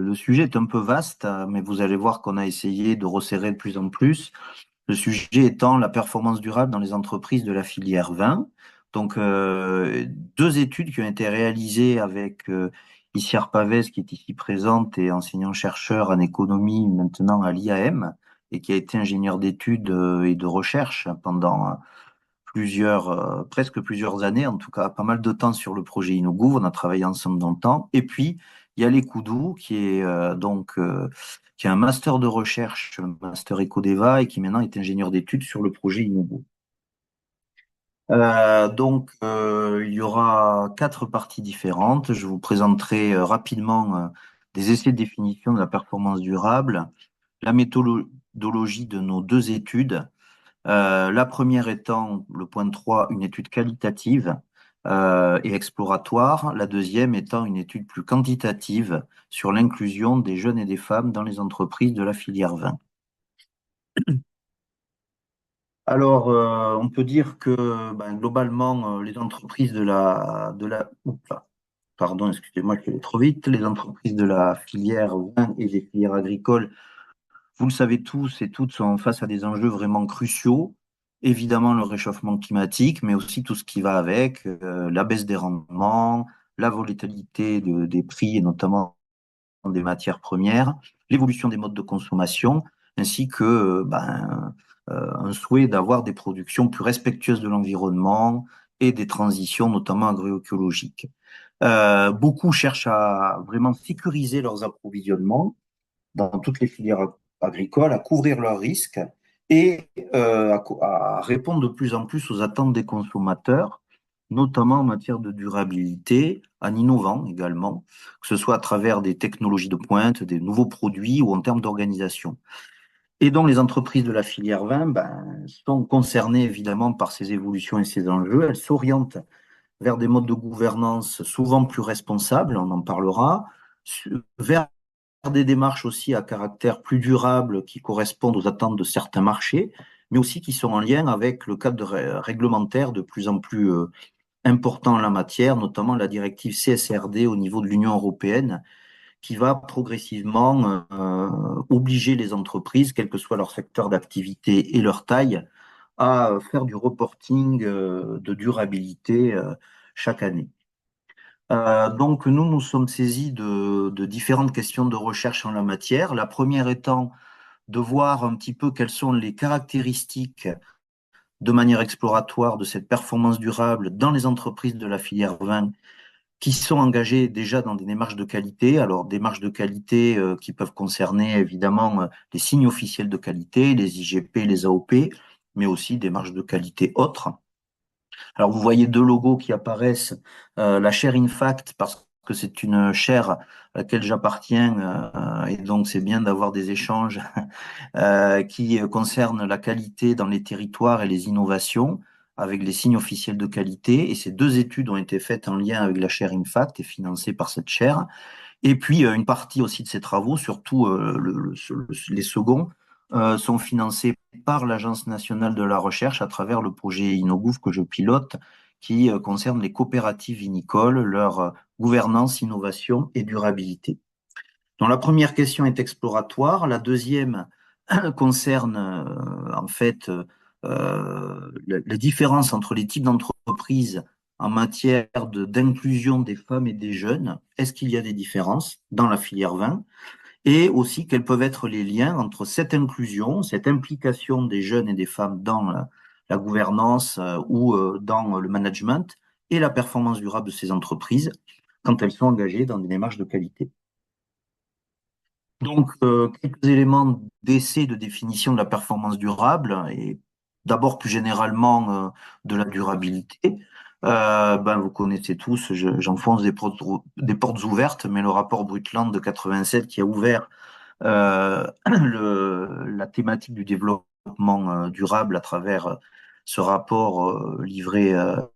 le sujet est un peu vaste, mais vous allez voir qu'on a essayé de resserrer de plus en plus. Le sujet étant la performance durable dans les entreprises de la filière vin. Donc, deux études qui ont été réalisées avec Issiar Pavès, qui est ici présente et enseignant-chercheur en économie maintenant à l'IAM, et qui a été ingénieur d'études et de recherche pendant presque plusieurs années, en tout cas pas mal de temps sur le projet InnoGouv. On a travaillé ensemble dans le temps. Et puis, il y a les Koudou, qui est un master de recherche, un master Ecodeva, et qui maintenant est ingénieur d'études sur le projet InnoGouv. Il y aura quatre parties différentes. Je vous présenterai rapidement des essais de définition de la performance durable, la méthodologie de nos deux études, la première étant, le point 3, une étude qualitative et exploratoire. La deuxième étant une étude plus quantitative sur l'inclusion des jeunes et des femmes dans les entreprises de la filière vin. Alors, on peut dire que globalement, les entreprises pardon, excusez-moi, je vais aller trop vite. Les entreprises de la filière vin et des filières agricoles, vous le savez tous et toutes, sont face à des enjeux vraiment cruciaux. Évidemment, le réchauffement climatique, mais aussi tout ce qui va avec, la baisse des rendements, la volatilité des prix et notamment des matières premières, l'évolution des modes de consommation, ainsi que un souhait d'avoir des productions plus respectueuses de l'environnement et des transitions, notamment agroécologiques. Beaucoup cherchent à vraiment sécuriser leurs approvisionnements dans toutes les filières agricoles, à couvrir leurs risques et à répondre de plus en plus aux attentes des consommateurs, notamment en matière de durabilité, en innovant également, que ce soit à travers des technologies de pointe, des nouveaux produits ou en termes d'organisation. Et donc, les entreprises de la filière vin sont concernées évidemment par ces évolutions et ces enjeux. Elles s'orientent vers des modes de gouvernance souvent plus responsables, on en parlera, vers des démarches aussi à caractère plus durable qui correspondent aux attentes de certains marchés, mais aussi qui sont en lien avec le cadre réglementaire de plus en plus important en la matière, notamment la directive CSRD au niveau de l'Union européenne, qui va progressivement obliger les entreprises, quel que soit leur secteur d'activité et leur taille, à faire du reporting de durabilité chaque année. Donc, nous sommes saisis de différentes questions de recherche en la matière. La première étant de voir un petit peu quelles sont les caractéristiques de manière exploratoire de cette performance durable dans les entreprises de la filière vin qui sont engagées déjà dans des démarches de qualité. Alors, démarches de qualité qui peuvent concerner évidemment les signes officiels de qualité, les IGP, les AOP, mais aussi des démarches de qualité autres. Alors, vous voyez deux logos qui apparaissent, la chaire Infact, parce que c'est une chaire à laquelle j'appartiens, et donc c'est bien d'avoir des échanges qui concernent la qualité dans les territoires et les innovations avec les signes officiels de qualité. Et ces deux études ont été faites en lien avec la chaire Infact et financées par cette chaire. Et puis, une partie aussi de ces travaux, surtout les seconds, sont financés par l'Agence nationale de la recherche à travers le projet InnoGouv que je pilote, qui concerne les coopératives vinicoles, leur gouvernance, innovation et durabilité. Donc, la première question est exploratoire. La deuxième concerne en fait la différence entre les types d'entreprises en matière d'inclusion des femmes et des jeunes. Est-ce qu'il y a des différences dans la filière vin? Et aussi, quels peuvent être les liens entre cette inclusion, cette implication des jeunes et des femmes dans la gouvernance ou dans le management et la performance durable de ces entreprises quand elles sont engagées dans des démarches de qualité. Donc, quelques éléments d'essai de définition de la performance durable et d'abord plus généralement de la durabilité. Vous connaissez tous, j'enfonce des portes ouvertes, mais le rapport Brundtland de 87 qui a ouvert la thématique du développement durable à travers ce rapport livré à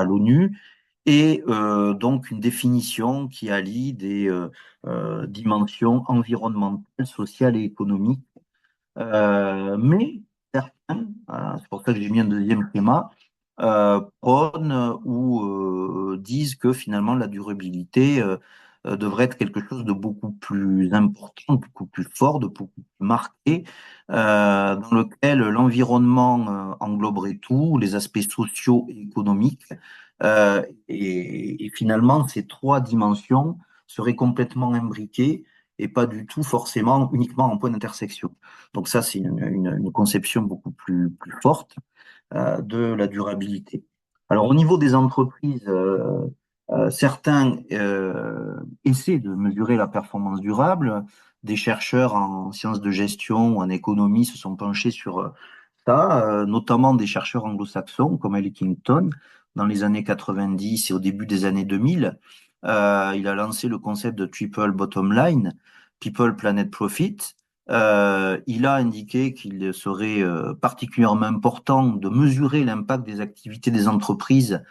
l'ONU et donc une définition qui allie des dimensions environnementales, sociales et économiques. Mais certains, c'est pour ça que j'ai mis un deuxième schéma, prônent ou disent que finalement la durabilité devrait être quelque chose de beaucoup plus important, beaucoup plus fort, de beaucoup plus marqué, dans lequel l'environnement engloberait tout, les aspects sociaux et économiques. Et finalement, ces trois dimensions seraient complètement imbriquées et pas du tout forcément uniquement en point d'intersection. Donc ça, c'est une conception beaucoup plus forte de la durabilité. Alors au niveau des entreprises, certains essaient de mesurer la performance durable. Des chercheurs en sciences de gestion ou en économie se sont penchés sur ça, notamment des chercheurs anglo-saxons comme Elkington dans les années 90 et au début des années 2000. Il a lancé le concept de triple bottom line, People, Planet, Profit. Il a indiqué qu'il serait particulièrement important de mesurer l'impact des activités des entreprises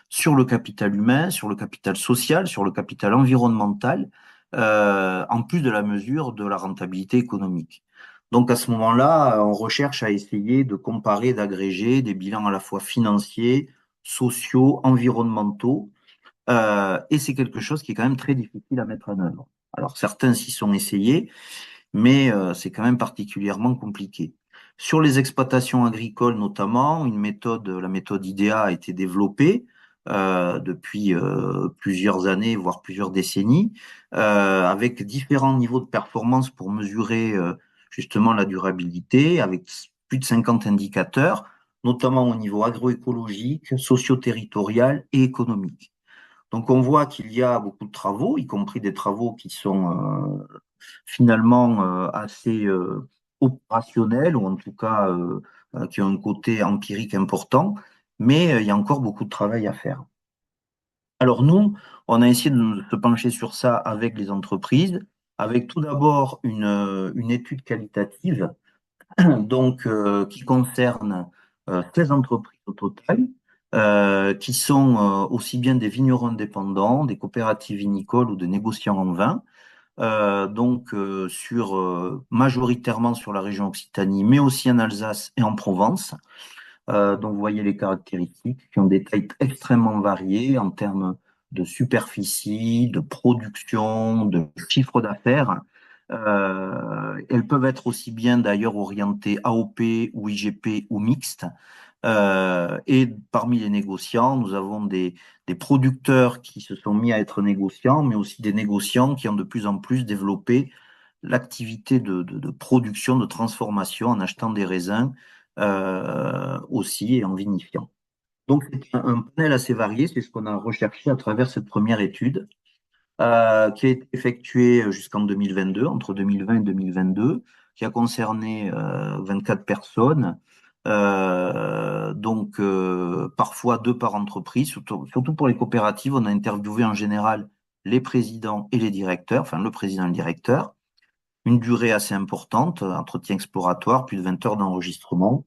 sur le capital humain, sur le capital social, sur le capital environnemental, en plus de la mesure de la rentabilité économique. Donc à ce moment-là, on recherche à essayer de comparer, d'agréger des bilans à la fois financiers, sociaux, environnementaux, et c'est quelque chose qui est quand même très difficile à mettre en œuvre. Alors certains s'y sont essayés, mais c'est quand même particulièrement compliqué. Sur les exploitations agricoles notamment, la méthode IDEA a été développée depuis plusieurs années, voire plusieurs décennies, avec différents niveaux de performance pour mesurer justement la durabilité, avec plus de 50 indicateurs, notamment au niveau agroécologique, socio-territorial et économique. Donc on voit qu'il y a beaucoup de travaux, y compris des travaux qui sont finalement assez opérationnels, ou en tout cas qui ont un côté empirique important, mais il y a encore beaucoup de travail à faire. Alors nous, on a essayé de se pencher sur ça avec les entreprises, avec tout d'abord une étude qualitative donc qui concerne 16 entreprises au total, qui sont aussi bien des vignerons indépendants, des coopératives vinicoles ou des négociants en vin, majoritairement sur la région Occitanie, mais aussi en Alsace et en Provence. Donc, vous voyez les caractéristiques qui ont des tailles extrêmement variées en termes de superficie, de production, de chiffre d'affaires. Elles peuvent être aussi bien d'ailleurs orientées AOP ou IGP ou mixtes. Et parmi les négociants, nous avons des producteurs qui se sont mis à être négociants, mais aussi des négociants qui ont de plus en plus développé l'activité de production, de transformation en achetant des raisins aussi et en vinifiant. Donc c'est un panel assez varié, c'est ce qu'on a recherché à travers cette première étude qui a été effectuée jusqu'en 2022, entre 2020 et 2022, qui a concerné 24 personnes, donc parfois deux par entreprise, surtout pour les coopératives, on a interviewé en général les présidents et les directeurs, enfin le président et le directeur, une durée assez importante, entretien exploratoire, plus de 20 heures d'enregistrement,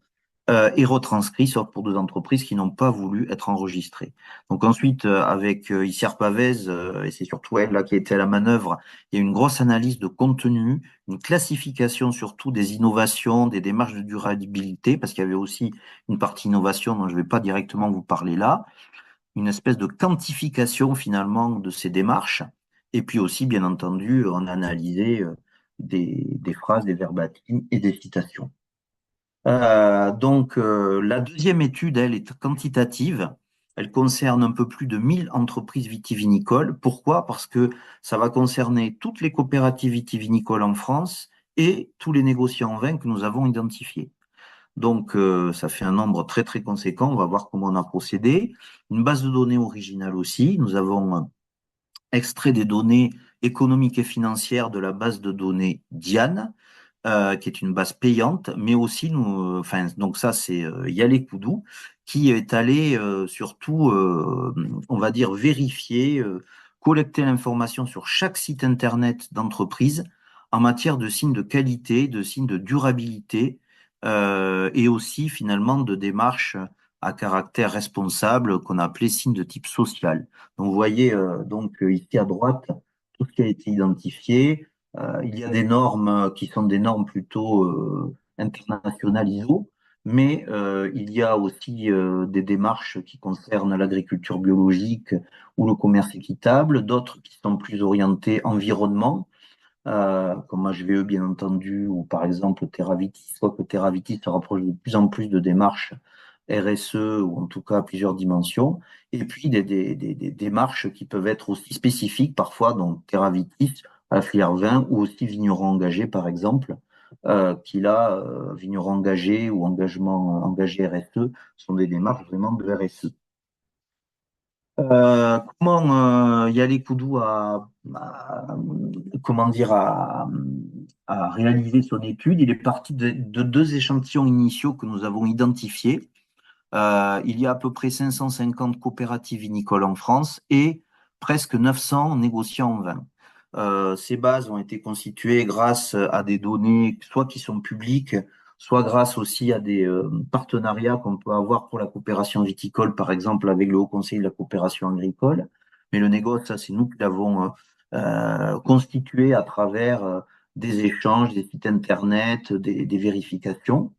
et retranscrit, sauf pour deux entreprises qui n'ont pas voulu être enregistrées. Donc ensuite, avec Iciar Pavez, et c'est surtout elle là qui a été à la manœuvre, il y a une grosse analyse de contenu, une classification surtout des innovations, des démarches de durabilité, parce qu'il y avait aussi une partie innovation dont je ne vais pas directement vous parler là, une espèce de quantification finalement de ces démarches, et puis aussi, bien entendu, on a analysé des phrases, des verbatims et des citations. La deuxième étude, elle, est quantitative. Elle concerne un peu plus de 1000 entreprises vitivinicoles. Pourquoi? Parce que ça va concerner toutes les coopératives vitivinicoles en France et tous les négociants en vin que nous avons identifiés. Donc, ça fait un nombre très, très conséquent. On va voir comment on a procédé. Une base de données originale aussi. Nous avons extrait des données économiques et financières de la base de données Diane, qui est une base payante, mais aussi enfin, donc ça c'est Yale Koudou, qui est allé surtout, on va dire, vérifier, collecter l'information sur chaque site internet d'entreprise en matière de signes de qualité, de signes de durabilité, et aussi finalement de démarches à caractère responsable qu'on a appelé signes de type social. Donc vous voyez ici à droite tout ce qui a été identifié. Il y a des normes qui sont des normes plutôt internationales ISO, mais il y a aussi des démarches qui concernent l'agriculture biologique ou le commerce équitable, d'autres qui sont plus orientées environnement, comme HVE bien entendu, ou par exemple Terravitis, soit que Terravitis se rapproche de plus en plus de démarches RSE, ou en tout cas à plusieurs dimensions, et puis des démarches qui peuvent être aussi spécifiques parfois, donc Terravitis, à la filière vin, ou aussi vigneron engagé par exemple, qui là, vigneron engagé ou engagement engagé RSE, sont des démarches vraiment de RSE. Comment Yale Koudou comment dire, a réalisé son étude? Il est parti de deux échantillons initiaux que nous avons identifiés. Il y a à peu près 550 coopératives vinicoles en France et presque 900 négociants en vin. Ces bases ont été constituées grâce à des données, soit qui sont publiques, soit grâce aussi à des partenariats qu'on peut avoir pour la coopération viticole, par exemple avec le Haut Conseil de la coopération agricole. Mais le négoce, ça, c'est nous qui l'avons constitué à travers des échanges, des sites internet, des vérifications.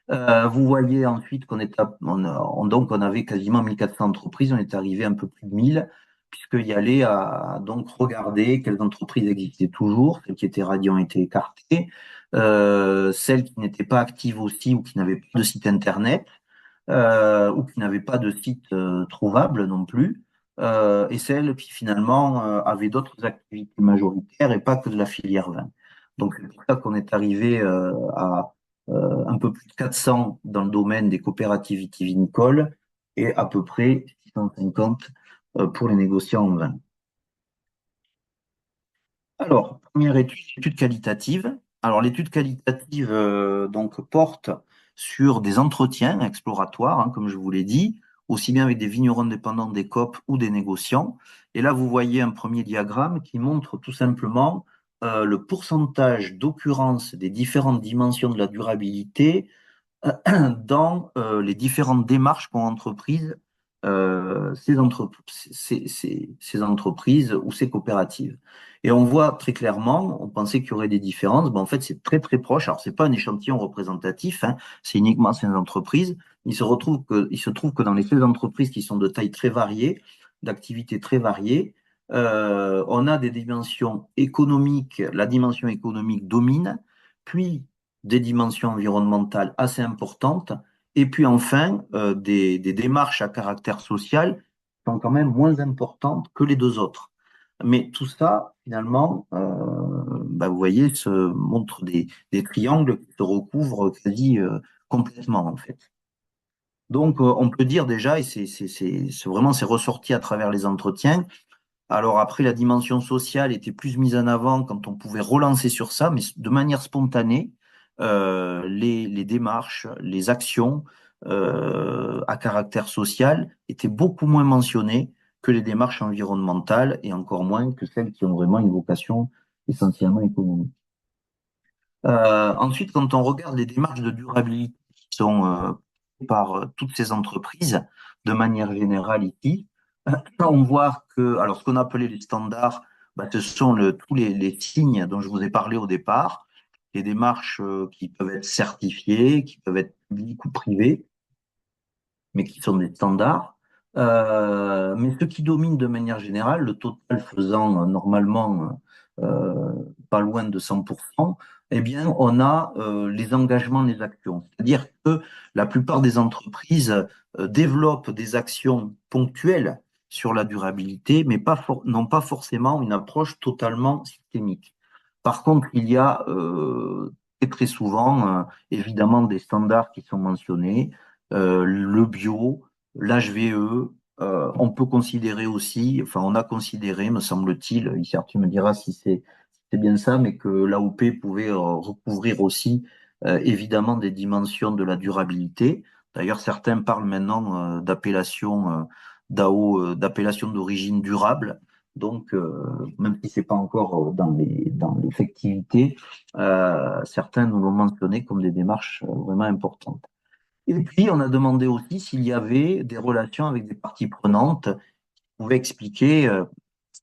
Vous voyez ensuite qu'on est donc on avait quasiment 1400 entreprises, on est arrivé un peu plus de 1000, puisqu'il y allait à donc regarder quelles entreprises existaient toujours, celles qui étaient radiées ont été écartées, celles qui n'étaient pas actives aussi ou qui n'avaient pas de site internet, ou qui n'avaient pas de site trouvable non plus, et celles qui finalement avaient d'autres activités majoritaires et pas que de la filière vin. Donc c'est pour ça qu'on est arrivé à un peu plus de 400 dans le domaine des coopératives vitivinicoles et à peu près 650 pour les négociants en vin. Alors, première étude, étude qualitative. Alors, l'étude qualitative donc porte sur des entretiens exploratoires, hein, comme je vous l'ai dit, aussi bien avec des vignerons dépendants des COP ou des négociants. Et là, vous voyez un premier diagramme qui montre tout simplement le pourcentage d'occurrence des différentes dimensions de la durabilité dans les différentes démarches qu'ont entreprises ces entreprises ou ces coopératives. Et on voit très clairement, on pensait qu'il y aurait des différences, mais en fait c'est très très proche. Alors c'est pas un échantillon représentatif, hein, c'est uniquement ces entreprises. Il se trouve que dans les 16 entreprises qui sont de taille très variée, d'activités très variées, on a des dimensions économiques, la dimension économique domine, puis des dimensions environnementales assez importantes, et puis enfin des démarches à caractère social sont quand même moins importantes que les deux autres. Mais tout ça, finalement, vous voyez, se montre des triangles qui se recouvrent quasi complètement, en fait. Donc, on peut dire déjà, et vraiment, c'est ressorti à travers les entretiens, alors après, la dimension sociale était plus mise en avant quand on pouvait relancer sur ça, mais de manière spontanée, les démarches, les actions à caractère social étaient beaucoup moins mentionnées que les démarches environnementales et encore moins que celles qui ont vraiment une vocation essentiellement économique. Ensuite, quand on regarde les démarches de durabilité qui sont par toutes ces entreprises, de manière générale ici, on voit que, alors ce qu'on appelait les standards, ce sont tous les signes dont je vous ai parlé au départ, les démarches qui peuvent être certifiées, qui peuvent être publiques ou privées, mais qui sont des standards. Mais ce qui domine de manière générale, le total faisant normalement pas loin de 100%, eh bien, on a les engagements, les actions. C'est-à-dire que la plupart des entreprises développent des actions ponctuelles sur la durabilité, mais n'ont pas forcément une approche totalement systémique. Par contre, il y a très souvent, évidemment, des standards qui sont mentionnés, le bio, l'HVE. On peut considérer aussi, enfin on a considéré, me semble-t-il, Isère, tu me diras si c'est bien ça, mais que l'AOP pouvait recouvrir aussi évidemment des dimensions de la durabilité. D'ailleurs, certains parlent maintenant d'appellation d'appellation d'origine durable. Donc, même si c'est pas encore dans l'effectivité, certains nous l'ont mentionné comme des démarches vraiment importantes. Et puis, on a demandé aussi s'il y avait des relations avec des parties prenantes qui pouvaient expliquer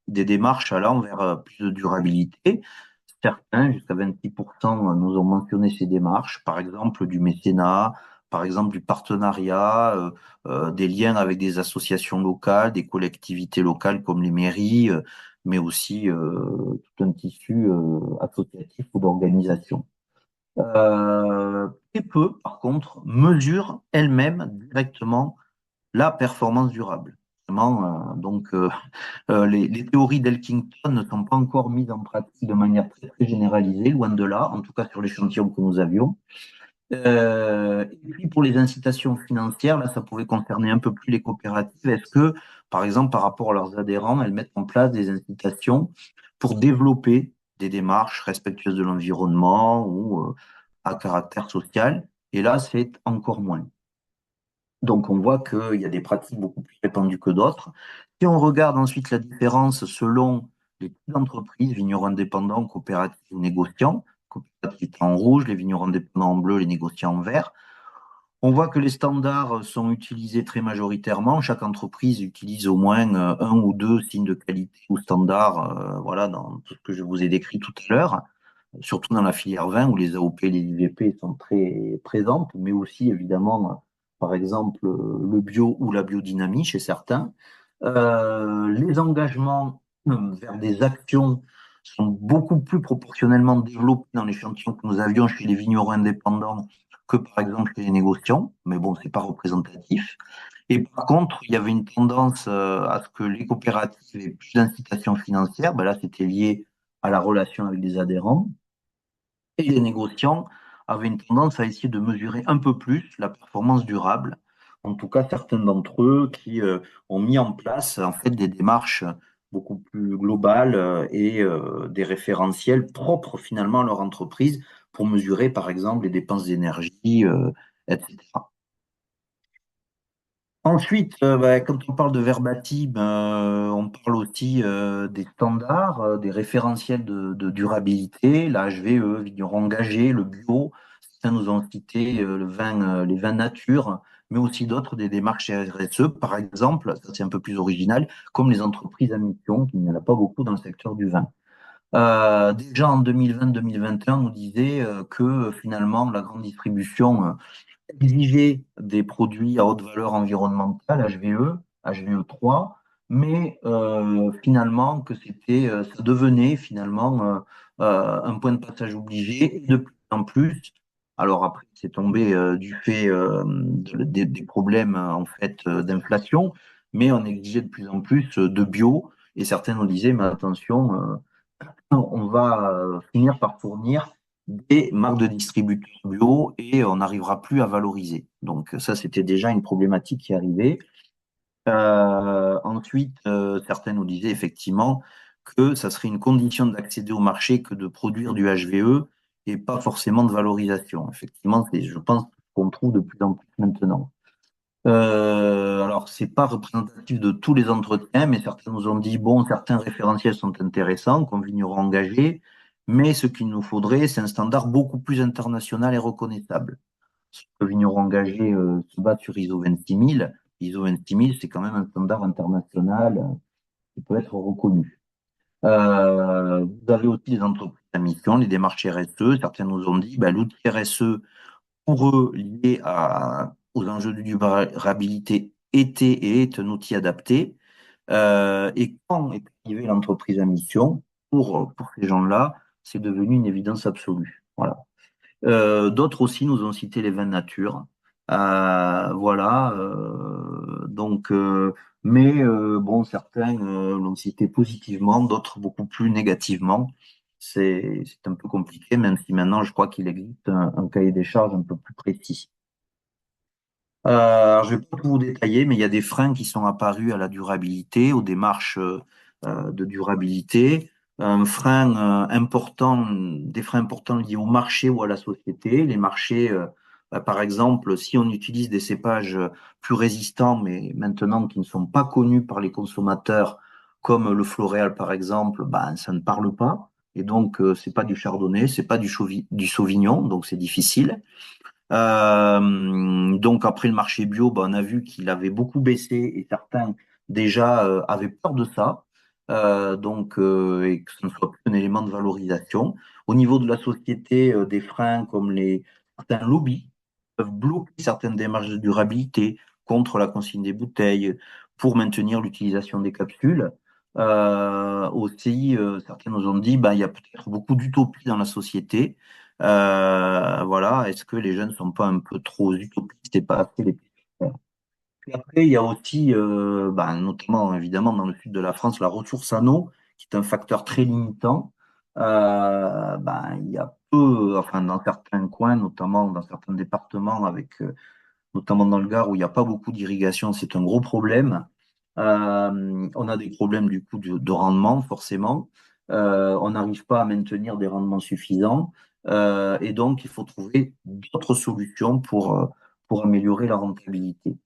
des démarches allant vers plus de durabilité. Certains, jusqu'à 26%, nous ont mentionné ces démarches, par exemple du mécénat, par exemple du partenariat, des liens avec des associations locales, des collectivités locales comme les mairies, mais aussi tout un tissu associatif ou d'organisation. Très peu, par contre, mesurent elles-mêmes directement la performance durable. Vraiment, les théories d'Elkington ne sont pas encore mises en pratique de manière très, très généralisée, loin de là, en tout cas sur l'échantillon que nous avions. Et puis pour les incitations financières, là, ça pouvait concerner un peu plus les coopératives. Est-ce que, par exemple, par rapport à leurs adhérents, elles mettent en place des incitations pour développer des démarches respectueuses de l'environnement ou à caractère social? Et là, c'est encore moins. Donc, on voit qu'il y a des pratiques beaucoup plus répandues que d'autres. Si on regarde ensuite la différence selon les types d'entreprises, vignerons indépendants, coopératives ou négociants, coopératives en rouge, les vignerons indépendants en bleu, les négociants en vert, on voit que les standards sont utilisés très majoritairement. Chaque entreprise utilise au moins un ou deux signes de qualité ou standards, voilà, dans tout ce que je vous ai décrit tout à l'heure, surtout dans la filière vin où les AOP et les IVP sont très présentes, mais aussi évidemment, par exemple, le bio ou la biodynamie chez certains. Les engagements vers des actions sont beaucoup plus proportionnellement développés dans l'échantillon que nous avions chez les vignerons indépendants que par exemple chez les négociants, mais bon, c'est pas représentatif. Et par contre, il y avait une tendance à ce que les coopératives aient plus d'incitation financière. Ben là, c'était lié à la relation avec les adhérents. Et les négociants avaient une tendance à essayer de mesurer un peu plus la performance durable. En tout cas, certains d'entre eux qui ont mis en place en fait des démarches beaucoup plus globales et des référentiels propres finalement à leur entreprise pour mesurer par exemple les dépenses d'énergie, etc. Ensuite, quand on parle de verbatim, on parle aussi des standards, des référentiels de durabilité, la HVE, vigneron engagé, le bio. Certains nous ont cité le vin, les vins nature, mais aussi d'autres, des démarches RSE, par exemple, ça c'est un peu plus original, comme les entreprises à mission, qu'il n'y en a pas beaucoup dans le secteur du vin. Déjà en 2020-2021, on nous disait que finalement la grande distribution exiger des produits à haute valeur environnementale, HVE, HVE3, mais finalement que ça devenait finalement un point de passage obligé et de plus en plus. Alors après, c'est tombé du fait des problèmes en fait d'inflation, mais on exigeait de plus en plus de bio et certains nous disaient, mais attention, on va finir par fournir des marques de distributeurs bio et on n'arrivera plus à valoriser. Donc ça, c'était déjà une problématique qui arrivait. Ensuite, certains nous disaient effectivement que ça serait une condition d'accéder au marché que de produire du HVE et pas forcément de valorisation. Effectivement, je pense qu'on trouve de plus en plus maintenant. Alors, c'est pas représentatif de tous les entretiens, mais certains nous ont dit, bon, certains référentiels sont intéressants, comme vigneron engagé, mais ce qu'il nous faudrait, c'est un standard beaucoup plus international et reconnaissable. Le vigneron engagé se bat sur ISO 26000. ISO 26000, c'est quand même un standard international qui peut être reconnu. Vous avez aussi les entreprises à mission, les démarches RSE. Certains nous ont dit, ben, l'outil RSE pour eux, lié aux enjeux de durabilité, était et est un outil adapté. Et quand est arrivée l'entreprise à mission, pour ces gens-là, c'est devenu une évidence absolue. Voilà. D'autres aussi nous ont cité les vins nature. Voilà. Mais bon, certains l'ont cité positivement, d'autres beaucoup plus négativement. C'est un peu compliqué, même si maintenant je crois qu'il existe un cahier des charges un peu plus précis. Je vais pas tout vous détailler, mais il y a des freins qui sont apparus à la durabilité, aux démarches de durabilité. Un frein important, des freins importants liés au marché ou à la société. Les marchés, par exemple, si on utilise des cépages plus résistants, mais maintenant qui ne sont pas connus par les consommateurs, comme le floréal par exemple, ben, ça ne parle pas. Et donc, c'est pas du chardonnay, c'est pas du sauvignon, donc c'est difficile. Donc après le marché bio, ben, on a vu qu'il avait beaucoup baissé et certains déjà avaient peur de ça, et que ce ne soit plus un élément de valorisation. Au niveau de la société, des freins comme certains lobbies peuvent bloquer certaines démarches de durabilité contre la consigne des bouteilles, pour maintenir l'utilisation des capsules. Aussi, certains nous ont dit, bah, il y a peut-être beaucoup d'utopie dans la société. Voilà, est-ce que les jeunes ne sont pas un peu trop utopistes et pas assez les pieds sur terre. Puis après, il y a aussi, bah, notamment évidemment dans le sud de la France, la ressource en eau, qui est un facteur très limitant. Bah, il y a peu, enfin dans certains coins, notamment dans certains départements, avec notamment dans le Gard où il n'y a pas beaucoup d'irrigation, c'est un gros problème. On a des problèmes du coup de rendement, forcément. On n'arrive pas à maintenir des rendements suffisants. Et donc, il faut trouver d'autres solutions pour améliorer la rentabilité.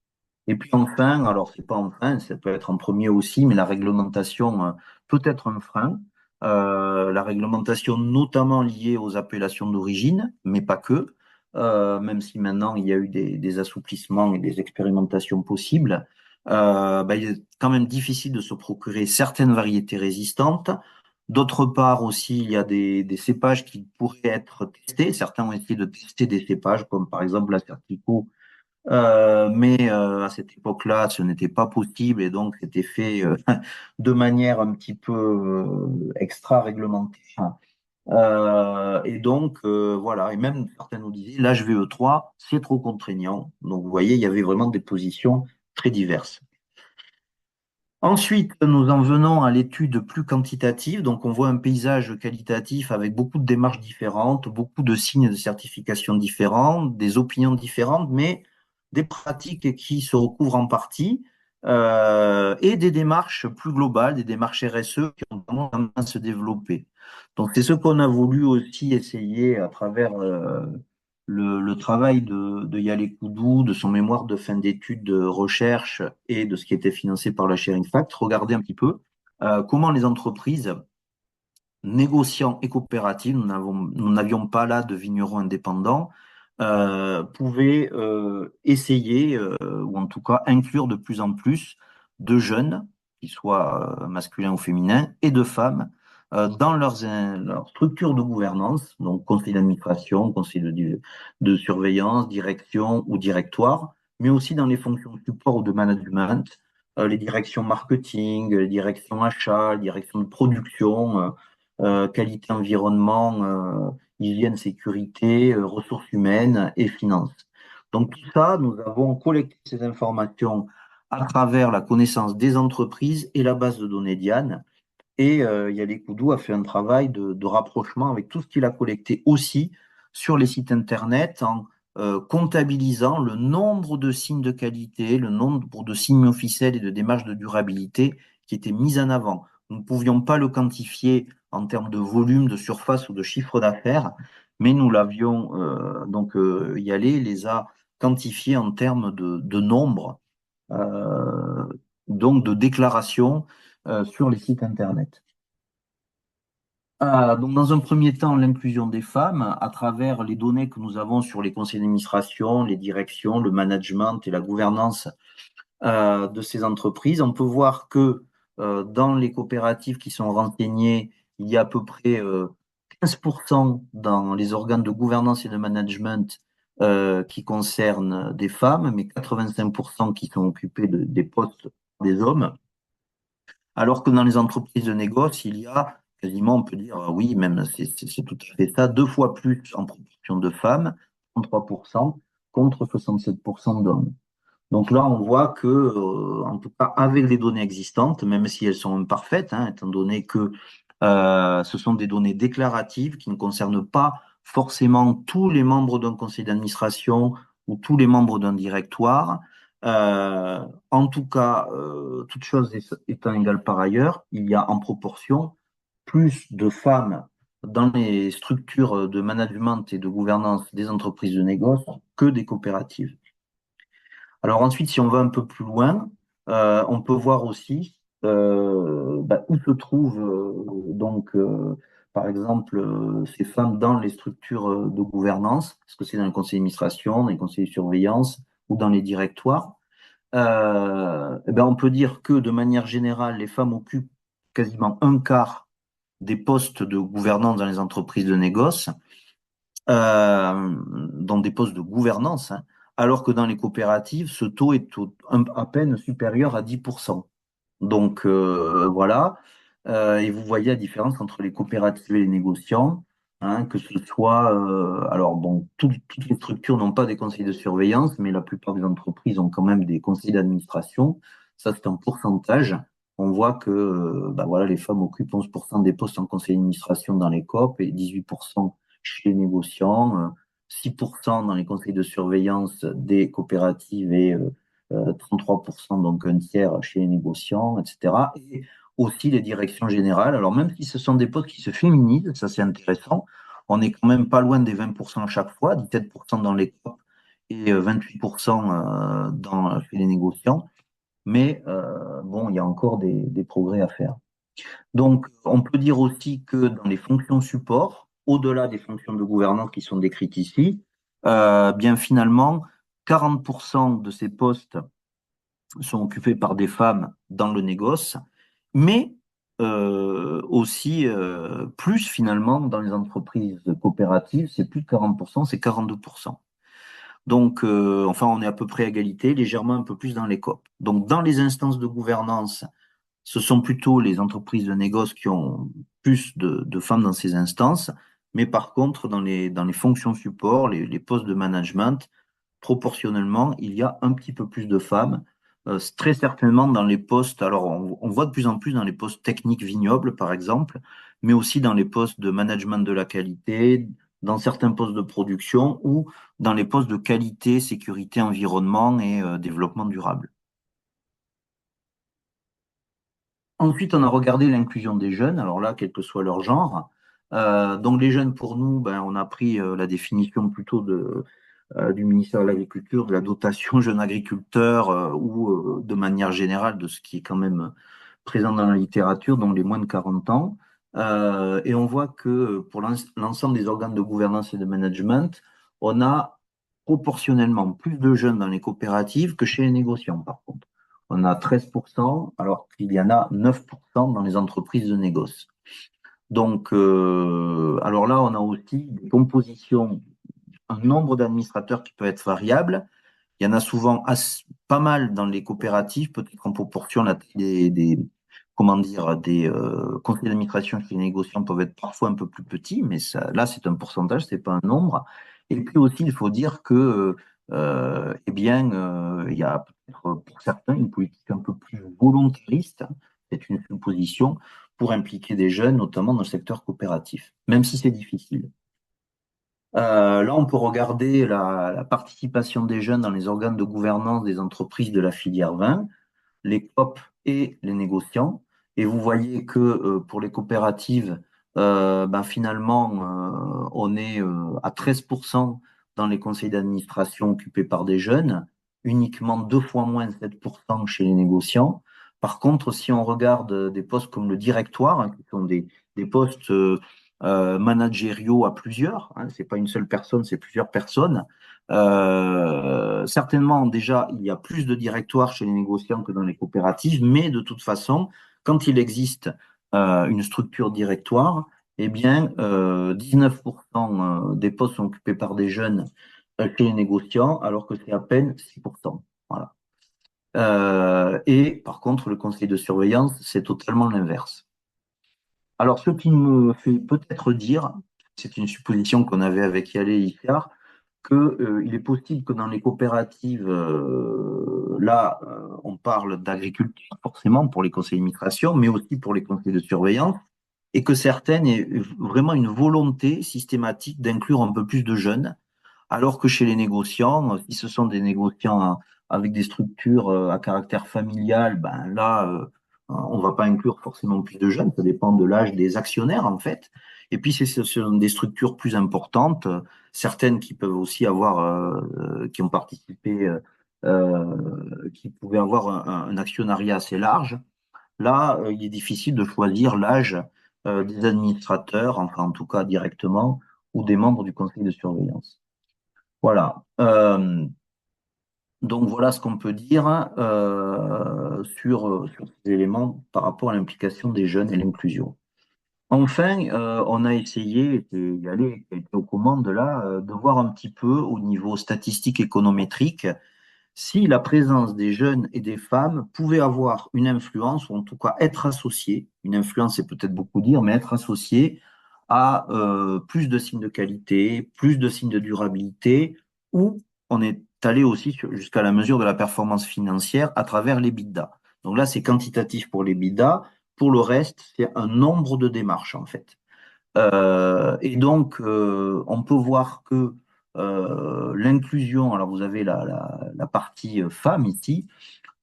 Et puis enfin, alors c'est pas un frein, ça peut être en premier aussi, mais la réglementation peut être un frein. La réglementation notamment liée aux appellations d'origine, mais pas que. Même si maintenant il y a eu des assouplissements et des expérimentations possibles, bah, il est quand même difficile de se procurer certaines variétés résistantes. D'autre part aussi, il y a des cépages qui pourraient être testés. Certains ont essayé de tester des cépages, comme par exemple la Certico, mais à cette époque-là, ce n'était pas possible et donc c'était fait de manière un petit peu extra-réglementaire. Et donc, voilà, et même certains nous disaient, l'HVE3, c'est trop contraignant. Donc, vous voyez, il y avait vraiment des positions très diverses. Ensuite, nous en venons à l'étude plus quantitative. Donc, on voit un paysage qualitatif avec beaucoup de démarches différentes, beaucoup de signes de certification différents, des opinions différentes, mais des pratiques qui se recouvrent en partie, et des démarches plus globales, des démarches RSE qui ont tendance à se développer. Donc, c'est ce qu'on a voulu aussi essayer à travers le travail de Yale Koudou, de son mémoire de fin d'études de recherche et de ce qui était financé par la Sharing Fact, regarder un petit peu comment les entreprises négociants et coopératives, nous n'avions pas là de vignerons indépendants, pouvaient essayer, ou en tout cas inclure de plus en plus de jeunes, qu'ils soient masculins ou féminins, et de femmes, dans leur structure de gouvernance, donc conseil d'administration, conseil de surveillance, direction ou directoire, mais aussi dans les fonctions de support ou de management, les directions marketing, les directions achats, les directions de production, qualité environnement, hygiène, sécurité, ressources humaines et finances. Donc tout ça, nous avons collecté ces informations à travers la connaissance des entreprises et la base de données Diane. Et Yannick Koudou a fait un travail de rapprochement avec tout ce qu'il a collecté aussi sur les sites Internet en comptabilisant le nombre de signes de qualité, le nombre de signes officiels et de démarches de durabilité qui étaient mis en avant. Nous ne pouvions pas le quantifier en termes de volume, de surface ou de chiffre d'affaires, mais nous l'avions, Yalé les a quantifiés en termes de nombre, euh, donc de déclarations sur les sites Internet. Donc dans un premier temps, l'inclusion des femmes à travers les données que nous avons sur les conseils d'administration, les directions, le management et la gouvernance de ces entreprises. On peut voir que dans les coopératives qui sont renseignées, il y a à peu près 15% dans les organes de gouvernance et de management qui concernent des femmes, mais 85% qui sont occupés des postes des hommes. Alors que dans les entreprises de négoce, il y a quasiment, on peut dire, oui, même c'est tout à fait ça, deux fois plus en proportion de femmes, 33%, contre 67% d'hommes. Donc là, on voit que, en tout cas, avec les données existantes, même si elles sont imparfaites, hein, étant donné que ce sont des données déclaratives qui ne concernent pas forcément tous les membres d'un conseil d'administration ou tous les membres d'un directoire. En tout cas, toute chose étant égale par ailleurs, il y a en proportion plus de femmes dans les structures de management et de gouvernance des entreprises de négoce que des coopératives. Alors ensuite, si on va un peu plus loin, on peut voir aussi où se trouvent par exemple, ces femmes dans les structures de gouvernance, est-ce que c'est dans le conseil d'administration, dans les conseils de surveillance ou dans les directoires. On peut dire que de manière générale, les femmes occupent quasiment un quart des postes de gouvernance dans les entreprises de négoce, dans des postes de gouvernance, hein, alors que dans les coopératives, ce taux est à peine supérieur à 10%. Donc voilà. Et vous voyez la différence entre les coopératives et les négociants, hein, que ce soit, alors bon, toutes les structures n'ont pas des conseils de surveillance, mais la plupart des entreprises ont quand même des conseils d'administration. Ça, c'est un pourcentage. On voit que bah voilà, les femmes occupent 11% des postes en conseil d'administration dans les COP et 18% chez les négociants, 6% dans les conseils de surveillance des coopératives et 33%, donc un tiers chez les négociants, etc. Et aussi les directions générales. Alors même si ce sont des postes qui se féminisent, ça c'est intéressant, on est quand même pas loin des 20% à chaque fois, 17% dans les COP et 28% chez les négociants. Mais bon, il y a encore des progrès à faire. Donc, on peut dire aussi que dans les fonctions support, au-delà des fonctions de gouvernance qui sont décrites ici, bien finalement, 40% de ces postes sont occupés par des femmes dans le négoce, mais aussi plus finalement dans les entreprises coopératives, c'est plus de 40%, c'est 42%. Donc, enfin, on est à peu près à égalité, légèrement un peu plus dans les COP. Donc, dans les instances de gouvernance, ce sont plutôt les entreprises de négoce qui ont plus de femmes dans ces instances, mais par contre, dans les fonctions support, les postes de management, proportionnellement, il y a un petit peu plus de femmes. Très certainement dans les postes, alors on voit de plus en plus dans les postes techniques vignobles, par exemple, mais aussi dans les postes de management de la qualité, dans certains postes de production ou dans les postes de qualité, sécurité, environnement et développement durable. Ensuite, on a regardé l'inclusion des jeunes, alors là, quel que soit leur genre. Donc les jeunes, pour nous, ben, on a pris la définition plutôt du ministère de l'Agriculture, de la dotation jeunes agriculteurs ou de manière générale de ce qui est quand même présent dans la littérature, donc les moins de 40 ans. Et on voit que pour l'ensemble des organes de gouvernance et de management, on a proportionnellement plus de jeunes dans les coopératives que chez les négociants, par contre. On a 13%, alors qu'il y en a 9% dans les entreprises de négoce. Donc, alors là, on a aussi des compositions, un nombre d'administrateurs qui peut être variable. Il y en a souvent pas mal dans les coopératives, peut-être en proportion la taille comment dire, des conseils d'administration chez les négociants peuvent être parfois un peu plus petits, mais ça, là, c'est un pourcentage, c'est pas un nombre. Et puis aussi, il faut dire que, eh bien, il y a peut-être pour certains une politique un peu plus volontariste, c'est une supposition, pour impliquer des jeunes, notamment dans le secteur coopératif, même si c'est difficile. Là, on peut regarder la participation des jeunes dans les organes de gouvernance des entreprises de la filière vin, les COP et les négociants. Et vous voyez que pour les coopératives, ben, finalement, on est à 13% dans les conseils d'administration occupés par des jeunes, uniquement 2 fois moins, 7% chez les négociants. Par contre, si on regarde des postes comme le directoire, hein, qui sont des postes managériaux à plusieurs, hein, c'est pas une seule personne, c'est plusieurs personnes. Certainement, déjà, il y a plus de directoires chez les négociants que dans les coopératives, mais de toute façon, quand il existe une structure directoire, eh bien, 19% des postes sont occupés par des jeunes chez les négociants, alors que c'est à peine 6%. Voilà. Et par contre, le conseil de surveillance, c'est totalement l'inverse. Alors, ce qui me fait peut-être dire, c'est une supposition qu'on avait avec Yalé et Icare, qu'il est possible que dans les coopératives, là, on parle d'agriculture forcément pour les conseils d'administration, mais aussi pour les conseils de surveillance, et que certaines aient vraiment une volonté systématique d'inclure un peu plus de jeunes, alors que chez les négociants, si ce sont des négociants avec des structures à caractère familial, ben là, on ne va pas inclure forcément plus de jeunes, ça dépend de l'âge des actionnaires en fait. Et puis, ce sont des structures plus importantes, certaines qui peuvent aussi avoir, qui ont participé, qui pouvaient avoir un actionnariat assez large. Là, il est difficile de choisir l'âge des administrateurs, enfin en tout cas directement, ou des membres du conseil de surveillance. Voilà. Donc voilà ce qu'on peut dire sur ces éléments par rapport à l'implication des jeunes et l'inclusion. Enfin, on a essayé, c'est Gallet qui a été aux commandes là, de voir un petit peu au niveau statistique économétrique si la présence des jeunes et des femmes pouvait avoir une influence, ou en tout cas être associée, une influence c'est peut-être beaucoup dire, mais être associée à plus de signes de qualité, plus de signes de durabilité, ou on est allé aussi jusqu'à la mesure de la performance financière à travers les l'EBITDA. Donc là, c'est quantitatif pour les l'EBITDA. Pour le reste, c'est un nombre de démarches en fait. Et donc, on peut voir que l'inclusion, alors vous avez la partie femme ici,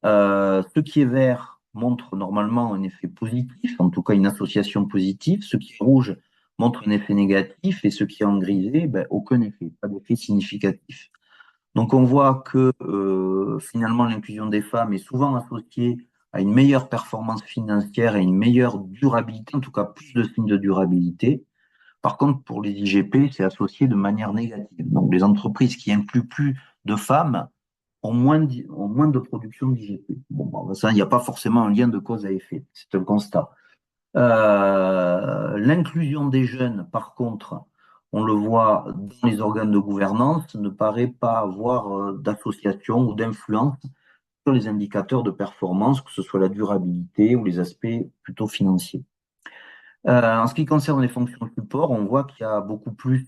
ce qui est vert montre normalement un effet positif, en tout cas une association positive, ce qui est rouge montre un effet négatif, et ce qui est en grisé, ben, aucun effet, pas d'effet significatif. Donc on voit que finalement l'inclusion des femmes est souvent associée à une meilleure performance financière et une meilleure durabilité, en tout cas plus de signes de durabilité. Par contre, pour les IGP, c'est associé de manière négative. Donc, les entreprises qui incluent plus de femmes ont moins de production d'IGP. Bon, ben, ça, il n'y a pas forcément un lien de cause à effet. C'est un constat. L'inclusion des jeunes, par contre, on le voit dans les organes de gouvernance, ne paraît pas avoir d'association ou d'influence sur les indicateurs de performance, que ce soit la durabilité ou les aspects plutôt financiers. En ce qui concerne les fonctions support, on voit qu'il y a beaucoup plus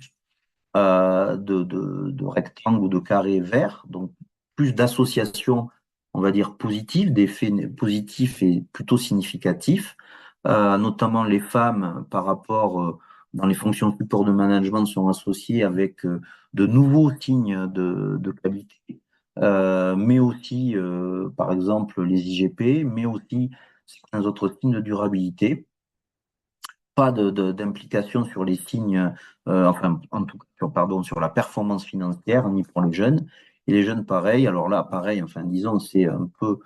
de rectangles ou de carrés verts, donc plus d'associations, on va dire, positives, d'effets positifs et plutôt significatifs, notamment les femmes par rapport, dans les fonctions support de management, sont associées avec de nouveaux signes de qualité, mais aussi, par exemple, les IGP, mais aussi certains autres signes de durabilité, pas d'implication sur les signes, enfin, en tout cas, pardon, sur la performance financière, ni pour les jeunes. Et les jeunes, pareil. Alors là, pareil, enfin, disons, c'est un peu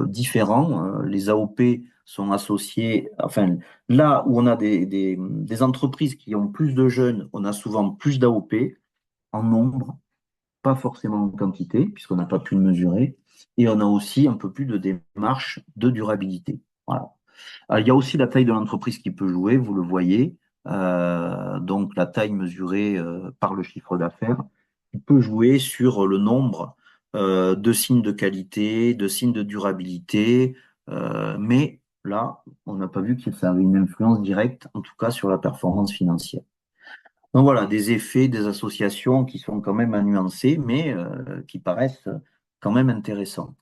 différent. Les AOP sont associés, enfin, là où on a des entreprises qui ont plus de jeunes, on a souvent plus d'AOP en nombre, pas forcément en quantité, puisqu'on n'a pas pu le mesurer. Et on a aussi un peu plus de démarches de durabilité. Voilà. Il y a aussi la taille de l'entreprise qui peut jouer, vous le voyez. Donc la taille mesurée par le chiffre d'affaires qui peut jouer sur le nombre de signes de qualité, de signes de durabilité. Mais là, on n'a pas vu que ça avait une influence directe, en tout cas sur la performance financière. Donc voilà, des effets, des associations qui sont quand même à nuancer, mais qui paraissent quand même intéressants.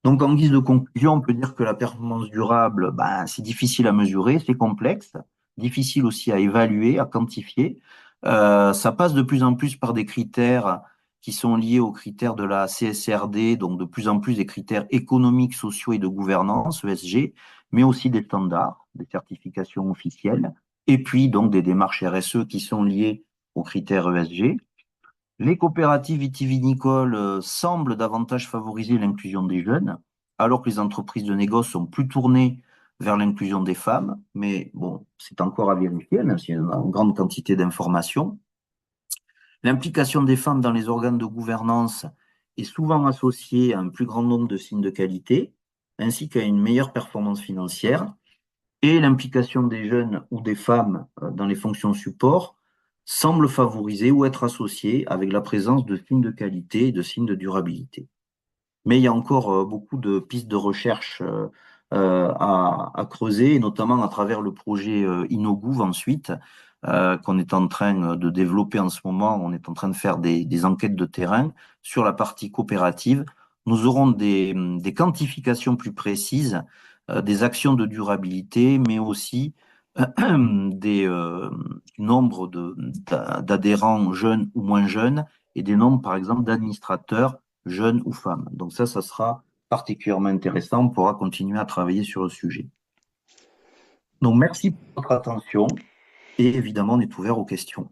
Donc, en guise de conclusion, on peut dire que la performance durable, ben, c'est difficile à mesurer, c'est complexe, difficile aussi à évaluer, à quantifier. Ça passe de plus en plus par des critères qui sont liés aux critères de la CSRD, donc de plus en plus des critères économiques, sociaux et de gouvernance, ESG, mais aussi des standards, des certifications officielles, et puis donc des démarches RSE qui sont liées aux critères ESG. Les coopératives vitivinicoles semblent davantage favoriser l'inclusion des jeunes, alors que les entreprises de négoce sont plus tournées vers l'inclusion des femmes. Mais bon, c'est encore à vérifier, même s'il y a une grande quantité d'informations. L'implication des femmes dans les organes de gouvernance est souvent associée à un plus grand nombre de signes de qualité, ainsi qu'à une meilleure performance financière. Et l'implication des jeunes ou des femmes dans les fonctions support semble favoriser ou être associée avec la présence de signes de qualité et de signes de durabilité. Mais il y a encore beaucoup de pistes de recherche à creuser, et notamment à travers le projet InnoGouv ensuite, qu'on est en train de développer en ce moment. On est en train de faire des enquêtes de terrain sur la partie coopérative. Nous aurons des quantifications plus précises, des actions de durabilité, mais aussi des nombres d'adhérents jeunes ou moins jeunes, et des nombres, par exemple, d'administrateurs jeunes ou femmes. Donc ça sera particulièrement intéressant. On pourra continuer à travailler sur le sujet. Donc merci pour votre attention, et évidemment, on est ouvert aux questions.